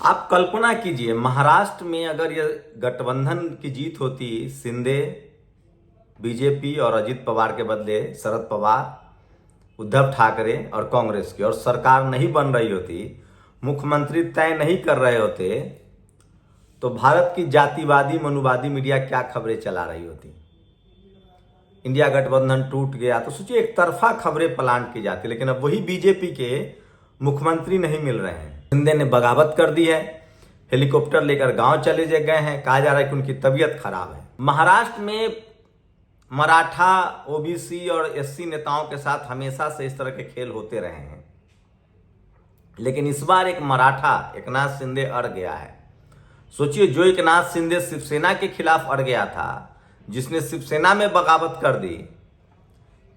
आप कल्पना कीजिए, महाराष्ट्र में अगर ये गठबंधन की जीत होती, शिंदे, बीजेपी और अजित पवार के बदले शरद पवार, उद्धव ठाकरे और कांग्रेस की, और सरकार नहीं बन रही होती, मुख्यमंत्री तय नहीं कर रहे होते, तो भारत की जातिवादी मनुवादी मीडिया क्या खबरें चला रही होती। इंडिया गठबंधन टूट गया तो सोचिए, एक तरफा खबरें प्लांट की जाती, लेकिन अब वही बीजेपी के मुख्यमंत्री नहीं मिल रहे हैं। शिंदे ने बगावत कर दी है, हेलीकॉप्टर लेकर गांव चले गए हैं, कहा जा रहा है कि उनकी तबीयत खराब है। महाराष्ट्र में मराठा, ओबीसी और एससी नेताओं के साथ हमेशा से इस तरह के खेल होते रहे हैं, लेकिन इस बार एक मराठा एकनाथ शिंदे अड़ गया है। सोचिए, जो एकनाथ शिंदे शिवसेना के खिलाफ अड़ गया था, जिसने शिवसेना में बगावत कर दी,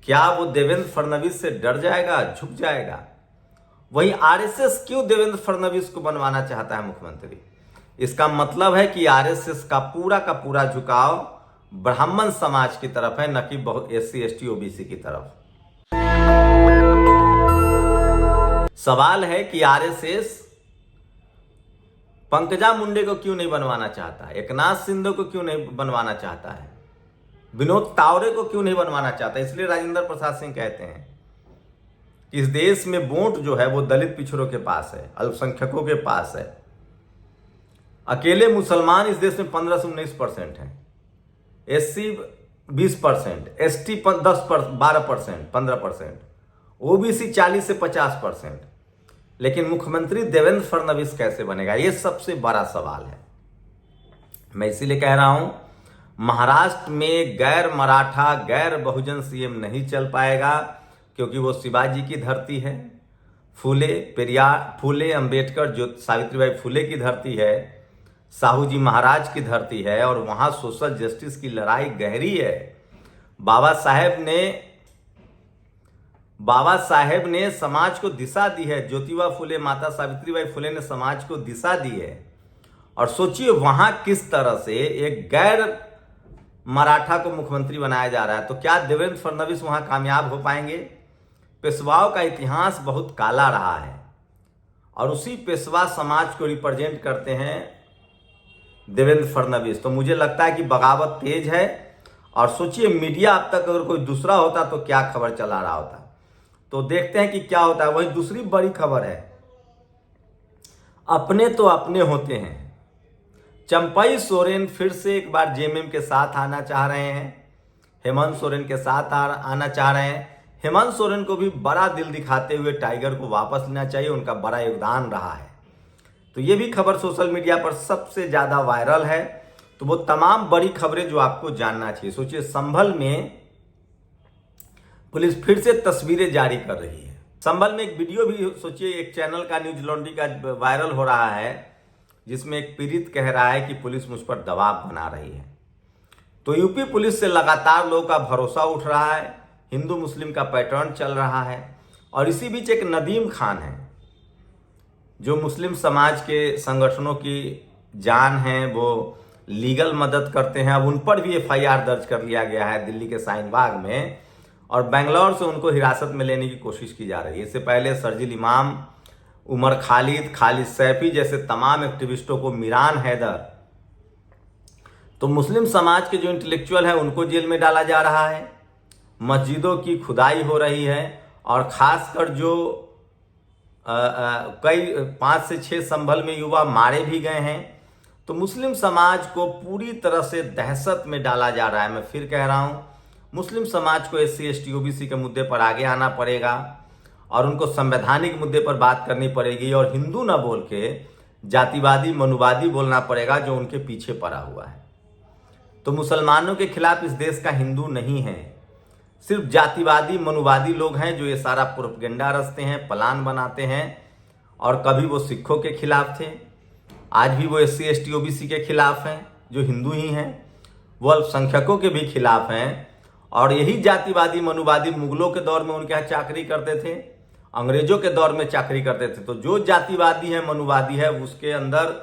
क्या वो देवेंद्र फडणवीस से डर जाएगा, झुक जाएगा? वहीं आरएसएस क्यों देवेंद्र फडणवीस को बनवाना चाहता है मुख्यमंत्री? इसका मतलब है कि आरएसएस का पूरा झुकाव ब्राह्मण समाज की तरफ है, न कि एससी एसटी ओबीसी की तरफ। सवाल है कि आरएसएस पंकजा मुंडे को क्यों नहीं बनवाना चाहता है, एकनाथ शिंदे को क्यों नहीं बनवाना चाहता है, विनोद तावड़े को क्यों नहीं बनवाना चाहता। इसलिए राजेंद्र प्रसाद सिंह कहते हैं कि इस देश में वोट जो है वो दलित पिछड़ों के पास है, अल्पसंख्यकों के पास है। अकेले मुसलमान इस देश में 15 से 19% है, एससी 20%, एसटी 12%, 15%, ओबीसी 40 से 50%। लेकिन मुख्यमंत्री देवेंद्र फडणवीस कैसे बनेगा, ये सबसे बड़ा सवाल है। मैं इसीलिए कह रहा हूं, महाराष्ट्र में गैर मराठा, गैर बहुजन सीएम नहीं चल पाएगा, क्योंकि वो शिवाजी की धरती है, फूले अंबेडकर, जो सावित्रीबाई फुले की धरती है, साहू जी महाराज की धरती है, और वहां सोशल जस्टिस की लड़ाई गहरी है। बाबा साहेब ने समाज को दिशा दी है, ज्योतिबा फुले, माता सावित्रीबाई फुले ने समाज को दिशा दी है। और सोचिए, वहां किस तरह से एक गैर मराठा को मुख्यमंत्री बनाया जा रहा है, तो क्या देवेंद्र फडणवीस वहां कामयाब हो पाएंगे? पेशवाओं का इतिहास बहुत काला रहा है, और उसी पेशवा समाज को रिप्रेजेंट करते हैं देवेंद्र फडणवीस। तो मुझे लगता है कि बगावत तेज है। और सोचिए, मीडिया अब तक अगर कोई दूसरा होता तो क्या खबर चला रहा होता। तो देखते हैं कि क्या होता है। वही दूसरी बड़ी खबर है, अपने तो अपने होते हैं। चंपई सोरेन फिर से एक बार जेएमएम के साथ आना चाह रहे हैं, हेमंत सोरेन के साथ आना चाह रहे हैं। हेमंत सोरेन को भी बड़ा दिल दिखाते हुए टाइगर को वापस लेना चाहिए, उनका बड़ा योगदान रहा है। तो ये भी खबर सोशल मीडिया पर सबसे ज्यादा वायरल है। तो वो तमाम बड़ी खबरें जो आपको जानना चाहिए। सोचिए, संभल में पुलिस फिर से तस्वीरें जारी कर रही है। संभल में एक वीडियो भी, सोचिए, एक चैनल का, न्यूज लॉन्ड्री का, वायरल हो रहा है, जिसमें एक पीड़ित कह रहा है कि पुलिस मुझ पर दबाव बना रही है। तो यूपी पुलिस से लगातार लोगों का भरोसा उठ रहा है, हिंदू मुस्लिम का पैटर्न चल रहा है। और इसी बीच एक नदीम खान है, जो मुस्लिम समाज के संगठनों की जान है, वो लीगल मदद करते हैं। अब उन पर भी एफआईआर दर्ज कर लिया गया है दिल्ली के शाहीन बाग में, और बेंगलोर से उनको हिरासत में लेने की कोशिश की जा रही है। इससे पहले शर्जील इमाम, उमर खालिद सैफी जैसे तमाम एक्टिविस्टों को, मीरान हैदर, तो मुस्लिम समाज के जो इंटेलेक्चुअल हैं उनको जेल में डाला जा रहा है। मस्जिदों की खुदाई हो रही है, और खासकर जो कई 5 से 6 संभल में युवा मारे भी गए हैं। तो मुस्लिम समाज को पूरी तरह से दहशत में डाला जा रहा है। मैं फिर कह रहा हूं, मुस्लिम समाज को एससी एसटी ओबीसी के मुद्दे पर आगे आना पड़ेगा, और उनको संवैधानिक मुद्दे पर बात करनी पड़ेगी, और हिंदू ना बोल के जातिवादी मनुवादी बोलना पड़ेगा, जो उनके पीछे पड़ा हुआ है। तो मुसलमानों के खिलाफ इस देश का हिंदू नहीं है, सिर्फ जातिवादी मनुवादी लोग हैं, जो ये सारा प्रोपगेंडा रचते हैं, प्लान बनाते हैं। और कभी वो सिखों के खिलाफ थे, आज भी वो एससी एसटी ओबीसी के खिलाफ हैं, जो हिंदू ही हैं। वो अल्पसंख्यकों के भी खिलाफ हैं। और यही जातिवादी मनुवादी मुगलों के दौर में उनके यहाँ चाकरी करते थे, अंग्रेजों के दौर में चाकरी करते थे। तो जो जातिवादी है, मनुवादी है, उसके अंदर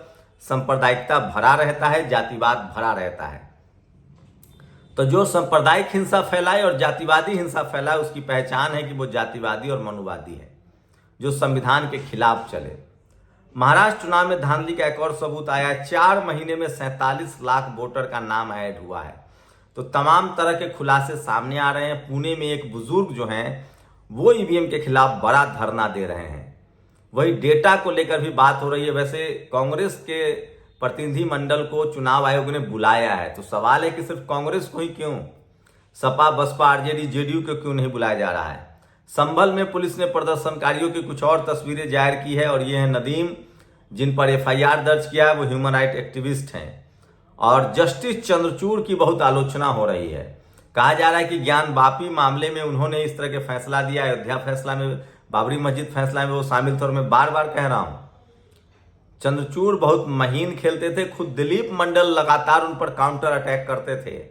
सांप्रदायिकता भरा रहता है, जातिवाद भरा रहता है। तो जो सांप्रदायिक हिंसा फैलाए और जातिवादी हिंसा फैलाए, उसकी पहचान है कि वो जातिवादी और मनुवादी है, जो संविधान के खिलाफ चले। महाराष्ट्र चुनाव में धांधली का एक और सबूत आया। 4 महीने में 47 लाख वोटर का नाम ऐड हुआ है। तो तमाम तरह के खुलासे सामने आ रहे हैं। पुणे में एक बुजुर्ग जो हैं वो ईवीएम के खिलाफ बड़ा धरना दे रहे हैं। वही डेटा को लेकर भी बात हो रही है। वैसे कांग्रेस के प्रतिनिधि मंडल को चुनाव आयोग ने बुलाया है, तो सवाल है कि सिर्फ कांग्रेस को ही क्यों, सपा बसपा आरजेडी जेडीयू को क्यों नहीं बुलाया जा रहा है। संभल में पुलिस ने प्रदर्शनकारियों की कुछ और तस्वीरें जाहिर की है और ये है नदीम, जिन पर एफआईआर दर्ज किया है। वो ह्यूमन राइट एक्टिविस्ट हैं और जस्टिस चंद्रचूड़ की बहुत आलोचना हो रही है। कहा जा रहा है कि ज्ञान वापी मामले में उन्होंने इस तरह के फैसला दिया, अयोध्या फैसला में, बाबरी मस्जिद फैसला में वो शामिल थे। और मैं बार बार कह रहा हूं, चंद्रचूड़ बहुत महीन खेलते थे। खुद दिलीप मंडल लगातार उन पर काउंटर अटैक करते थे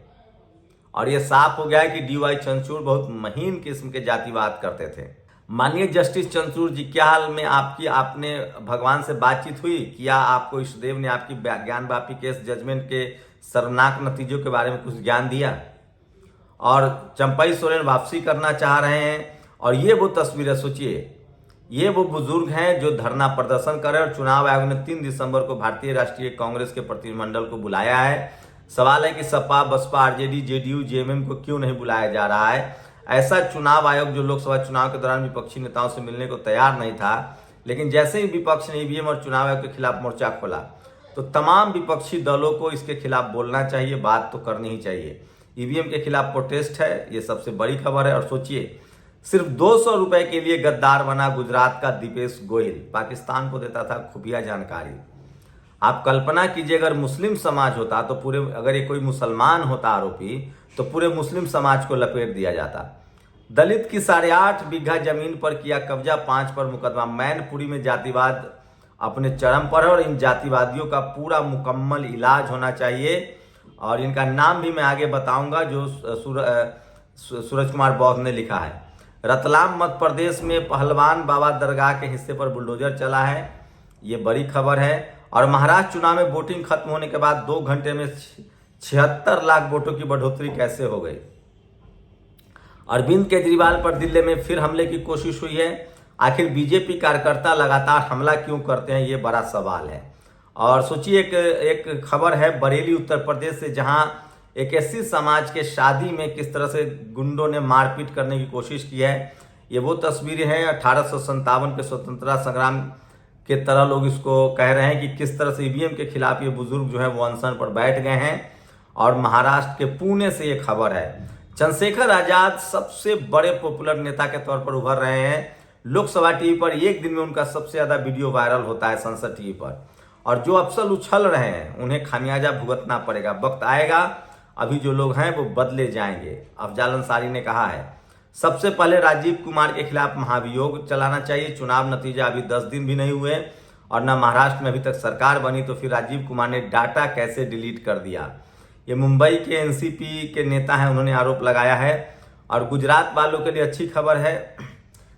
और यह साफ हो गया है कि डीवाई चंद्रचूड़ बहुत महीन किस्म के जातिवाद करते थे। माननीय जस्टिस चंद्रचूड़ जी, क्या हाल में आपने भगवान से बातचीत हुई? क्या आपको ईष्टदेव ने आपकी ज्ञान वापी केस जजमेंट के शर्मनाक नतीजों के बारे में कुछ ज्ञान दिया? और चंपई सोरेन वापसी करना चाह रहे हैं और ये वो तस्वीरें, सोचिए, ये वो बुजुर्ग हैं जो धरना प्रदर्शन कर रहे हैं। और चुनाव आयोग ने 3 दिसंबर को भारतीय राष्ट्रीय कांग्रेस के प्रतिनिधिमंडल को बुलाया है। सवाल है कि Sapa Basapa RJD JDU JMM को क्यों नहीं बुलाया जा रहा है। ऐसा चुनाव आयोग जो लोकसभा चुनाव के दौरान विपक्षी नेताओं से मिलने को तैयार नहीं था, लेकिन जैसे ही विपक्ष ने ईवीएम और चुनाव आयोग के खिलाफ मोर्चा खोला तो तमाम विपक्षी दलों को इसके खिलाफ बोलना चाहिए, बात तो करनी ही चाहिए। ईवीएम के खिलाफ प्रोटेस्ट है, ये सबसे बड़ी खबर है। और सोचिए, सिर्फ 200 रुपए के लिए गद्दार बना गुजरात का दीपेश गोयल, पाकिस्तान को देता था खुफिया जानकारी। आप कल्पना कीजिए, अगर मुस्लिम समाज होता तो पूरे, अगर ये कोई मुसलमान होता आरोपी, तो पूरे मुस्लिम समाज को लपेट दिया जाता। दलित की 8.5 बीघा जमीन पर किया कब्जा, 5 पर मुकदमा। मैनपुरी में जातिवाद अपने चरम पर है और इन जातिवादियों का पूरा मुकम्मल इलाज होना चाहिए। और इनका नाम भी मैं आगे बताऊंगा, जो सूरज कुमार बौद्ध ने लिखा है। रतलाम मध्य प्रदेश में पहलवान बाबा दरगाह के हिस्से पर बुलडोजर चला है, ये बड़ी खबर है। और महाराष्ट्र चुनाव में वोटिंग खत्म होने के बाद 2 घंटे में 76 लाख वोटों की बढ़ोतरी कैसे हो गई। अरविंद केजरीवाल पर दिल्ली में फिर हमले की कोशिश हुई है। आखिर बीजेपी कार्यकर्ता लगातार हमला क्यों करते हैं, ये बड़ा सवाल है। और सोचिए, एक खबर है बरेली उत्तर प्रदेश से, जहां एक एससी समाज के शादी में किस तरह से गुंडों ने मारपीट करने की कोशिश की है। ये वो तस्वीरें हैं 1857 के स्वतंत्रता संग्राम के तरह लोग इसको कह रहे हैं कि किस तरह से ईवीएम के खिलाफ ये बुजुर्ग जो है वो अनशन पर बैठ गए हैं। और महाराष्ट्र के पुणे से ये खबर है। चंद्रशेखर आजाद सबसे बड़े पॉपुलर नेता के तौर पर उभर रहे हैं। लोकसभा टीवी पर एक दिन में उनका सबसे ज्यादा वीडियो वायरल होता है संसद टीवी पर। और जो अफसर उछल रहे हैं उन्हें खामियाजा भुगतना पड़ेगा। वक्त आएगा, अभी जो लोग हैं वो बदले जाएंगे। अफजाल अंसारी ने कहा है, सबसे पहले राजीव कुमार के खिलाफ महाभियोग चलाना चाहिए। चुनाव नतीजा अभी 10 दिन भी नहीं हुए और न महाराष्ट्र में अभी तक सरकार बनी, तो फिर राजीव कुमार ने डाटा कैसे डिलीट कर दिया। ये मुंबई के एनसीपी के नेता हैं, उन्होंने आरोप लगाया है। और गुजरात वालों के लिए अच्छी खबर है,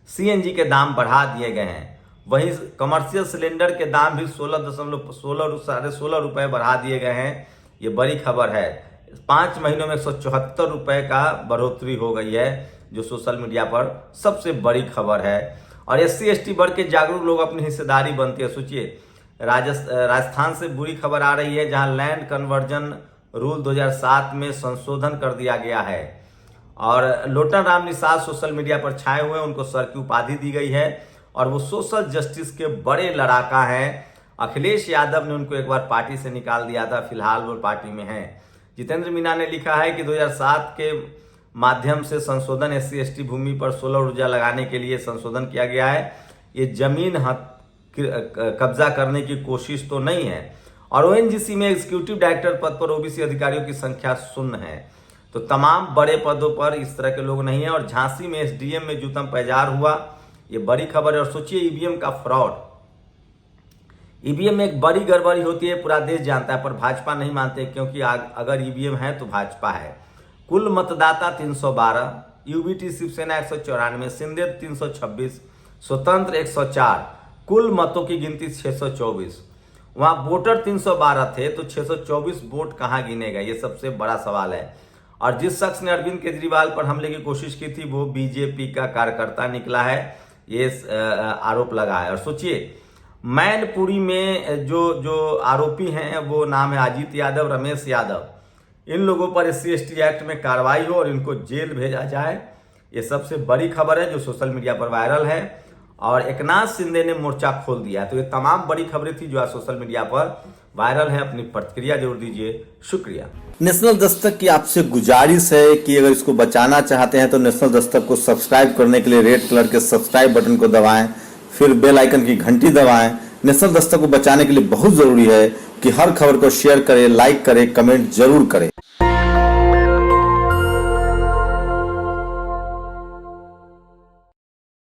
सीएनजी के दाम बढ़ा दिए गए हैं। वहीं कमर्शियल सिलेंडर के दाम भी 16.16 रुपए बढ़ा दिए गए हैं। ये बड़ी खबर है। 5 महीनों में 174 रुपए का बढ़ोतरी हो गई है, जो सोशल मीडिया पर सबसे बड़ी खबर है। और SC ST वर्ग के जागरूक लोग अपनी हिस्सेदारी बनते हैं। सोचिए, राजस्थान से बुरी खबर आ रही है, जहां लैंड कन्वर्जन रूल 2007 में संशोधन कर दिया गया है। और लोटन राम निषाद सोशल मीडिया पर छाए हुए, उनको सर की उपाधि दी गई है और वो सोशल जस्टिस के बड़े लड़ाका हैं। अखिलेश यादव ने उनको एक बार पार्टी से निकाल दिया था, फिलहाल वो पार्टी में हैं। जितेंद्र मीना ने लिखा है कि 2007 के माध्यम से संशोधन SC ST भूमि पर सोलर ऊर्जा लगाने के लिए संशोधन किया गया है। ये जमीन कब्जा करने की कोशिश तो नहीं है। और ONGC में एग्जीक्यूटिव डायरेक्टर पद पर OBC अधिकारियों की संख्या 0 है। तो तमाम बड़े पदों पर इस तरह के लोग नहीं है। और झांसी में SDM में जूतम पैजार हुआ, ये बड़ी खबर है। और सोचिए, ईवीएम का फ्रॉड, ईवीएम में एक बड़ी गड़बड़ी होती है, पूरा देश जानता है, पर भाजपा नहीं मानते, क्योंकि अगर ईवीएम है तो भाजपा है। कुल मतदाता 312, यूबीटी शिवसेना 194, सिंधे 326, स्वतंत्र 104, कुल मतों की गिनती 624। वहां वोटर 312 थे, तो 624 वोट कहां गिने गए, ये सबसे बड़ा सवाल है। और जिस शख्स ने अरविंद केजरीवाल पर हमले की कोशिश की थी, वो बीजेपी का कार्यकर्ता निकला है, ये आरोप लगा है। और सोचिए, मैनपुरी में जो जो आरोपी हैं वो नाम है अजीत यादव, रमेश यादव, इन लोगों पर SC/ST एक्ट में कार्रवाई हो और इनको जेल भेजा जाए। ये सबसे बड़ी खबर है जो सोशल मीडिया पर वायरल है और एकनाथ शिंदे ने मोर्चा खोल दिया। तो ये तमाम बड़ी खबरें थी जो आज सोशल मीडिया पर वायरल है। अपनी प्रतिक्रिया जरूर दीजिए, शुक्रिया। नेशनल दस्तक की आपसे गुजारिश है कि अगर इसको बचाना चाहते हैं तो नेशनल दस्तक को सब्सक्राइब करने के लिए रेड कलर के सब्सक्राइब बटन को दबाएं, फिर बेल आइकन की घंटी दबाएं। नेशनल दस्तक को बचाने के लिए बहुत जरूरी है कि हर खबर को शेयर करें, लाइक करें, कमेंट जरूर करें।